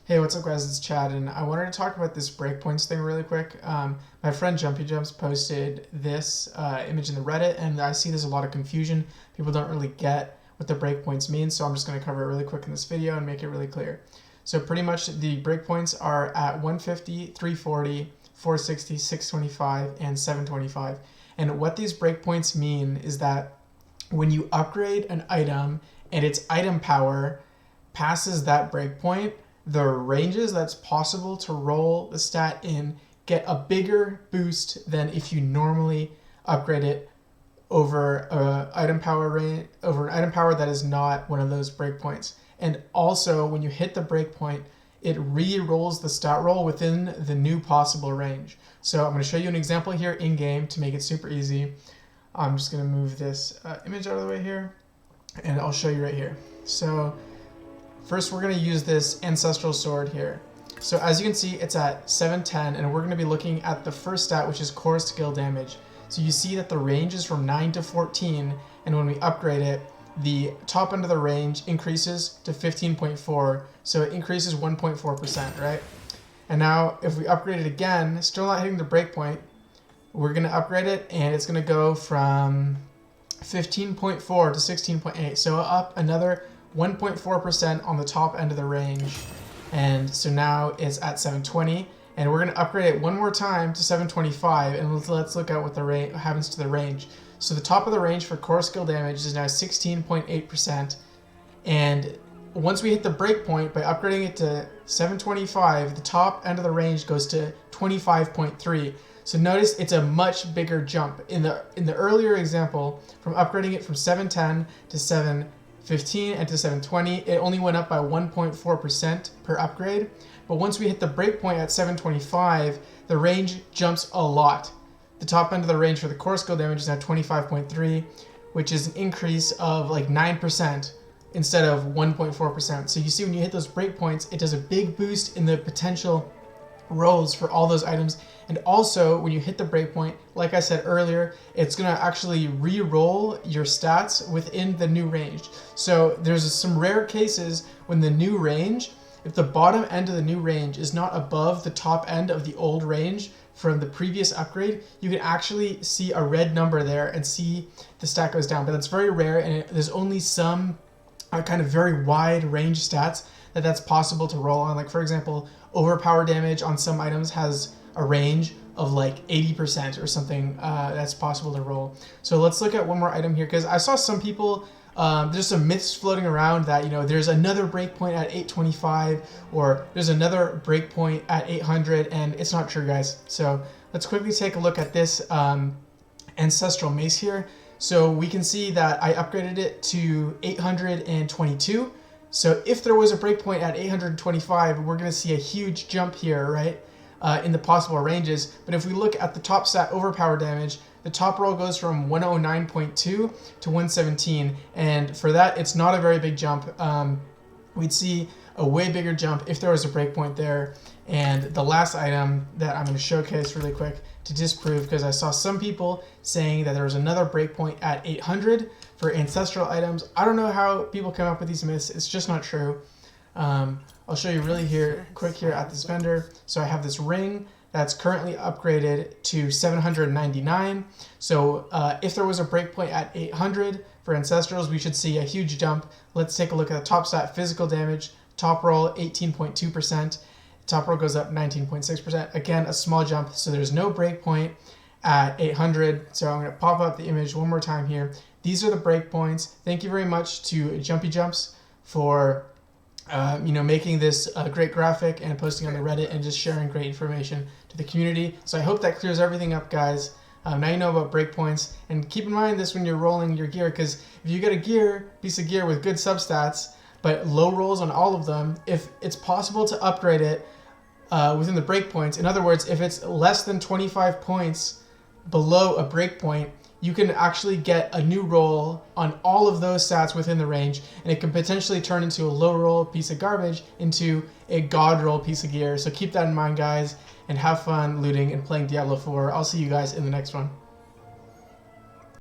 Hey, what's up guys, it's Chad, and I wanted to talk about this breakpoints thing really quick. My friend Jumpy Jumps posted this image in the Reddit, and I see there's a lot of confusion. People don't really get what the breakpoints mean, so I'm just going to cover it really quick in this video and make it really clear. So pretty much the breakpoints are at 150, 340, 460, 625, and 725. And what these breakpoints mean is that when you upgrade an item and its item power passes that breakpoint, the ranges that's possible to roll the stat in get a bigger boost than if you normally upgrade it over an item power that is not one of those breakpoints. And also, when you hit the breakpoint, it re-rolls the stat roll within the new possible range. So I'm going to show you an example here in game to make it super easy. I'm just going to move this image out of the way here, and I'll show you right here. So first, we're going to use this Ancestral Sword here. So as you can see, it's at 710, and we're going to be looking at the first stat, which is core skill damage. So you see that the range is from 9 to 14, and when we upgrade it, the top end of the range increases to 15.4, so it increases 1.4%, right? And now, if we upgrade it again, still not hitting the breakpoint, we're going to upgrade it, and it's going to go from 15.4 to 16.8, so up another 1.4% on the top end of the range. And so now it's at 720, and we're going to upgrade it one more time to 725, and let's look at what happens to the range. So the top of the range for core skill damage is now 16.8%, and once we hit the breakpoint by upgrading it to 725, the top end of the range goes to 25.3. So notice it's a much bigger jump. In the earlier example, from upgrading it from 710 to 715 and to 720, it only went up by 1.4% per upgrade. But once we hit the breakpoint at 725, the range jumps a lot. The top end of the range for the core skill damage is now 25.3, which is an increase of like 9% instead of 1.4%. So you see when you hit those breakpoints, it does a big boost in the potential rolls for all those items. And also, when you hit the breakpoint, like I said earlier, it's going to actually re-roll your stats within the new range. So there's some rare cases when the new range, if the bottom end of the new range is not above the top end of the old range from the previous upgrade, you can actually see a red number there and see the stat goes down. But that's very rare, and there's only some kind of very wide range stats that's possible to roll on. Like, for example, overpower damage on some items has a range of like 80% or something that's possible to roll. So let's look at one more item here, because I saw some people, there's some myths floating around that, you know, there's another breakpoint at 825 or there's another breakpoint at 800, and it's not true, guys. So let's quickly take a look at this Ancestral Mace here. So we can see that I upgraded it to 822. So if there was a breakpoint at 825, we're going to see a huge jump here, right, in the possible ranges. But if we look at the top stat overpower damage, the top roll goes from 109.2 to 117. And for that, it's not a very big jump. We'd see a way bigger jump if there was a breakpoint there. And the last item that I'm going to showcase really quick to disprove, because I saw some people saying that there was another breakpoint at 800 for ancestral items. I don't know how people come up with these myths. It's just not true. I'll show you really quick here at this vendor. So I have this ring that's currently upgraded to 799. So if there was a breakpoint at 800 for ancestrals, we should see a huge jump. Let's take a look at the top stat physical damage. Top roll 18.2%. Top roll goes up 19.6%. Again, a small jump. So there's no breakpoint at 800. So I'm going to pop up the image one more time here. These are the breakpoints. Thank you very much to Jumpy Jumps for making this great graphic and posting on the Reddit and just sharing great information to the community. So I hope that clears everything up, guys. Now you know about breakpoints, and keep in mind this when you're rolling your gear, because if you get a piece of gear with good substats but low rolls on all of them, if it's possible to upgrade it within the breakpoints, in other words, if it's less than 25 points below a breakpoint, you can actually get a new roll on all of those stats within the range, and it can potentially turn into a low roll piece of garbage into a god roll piece of gear. So keep that in mind, guys, and have fun looting and playing Diablo 4. I'll see you guys in the next one.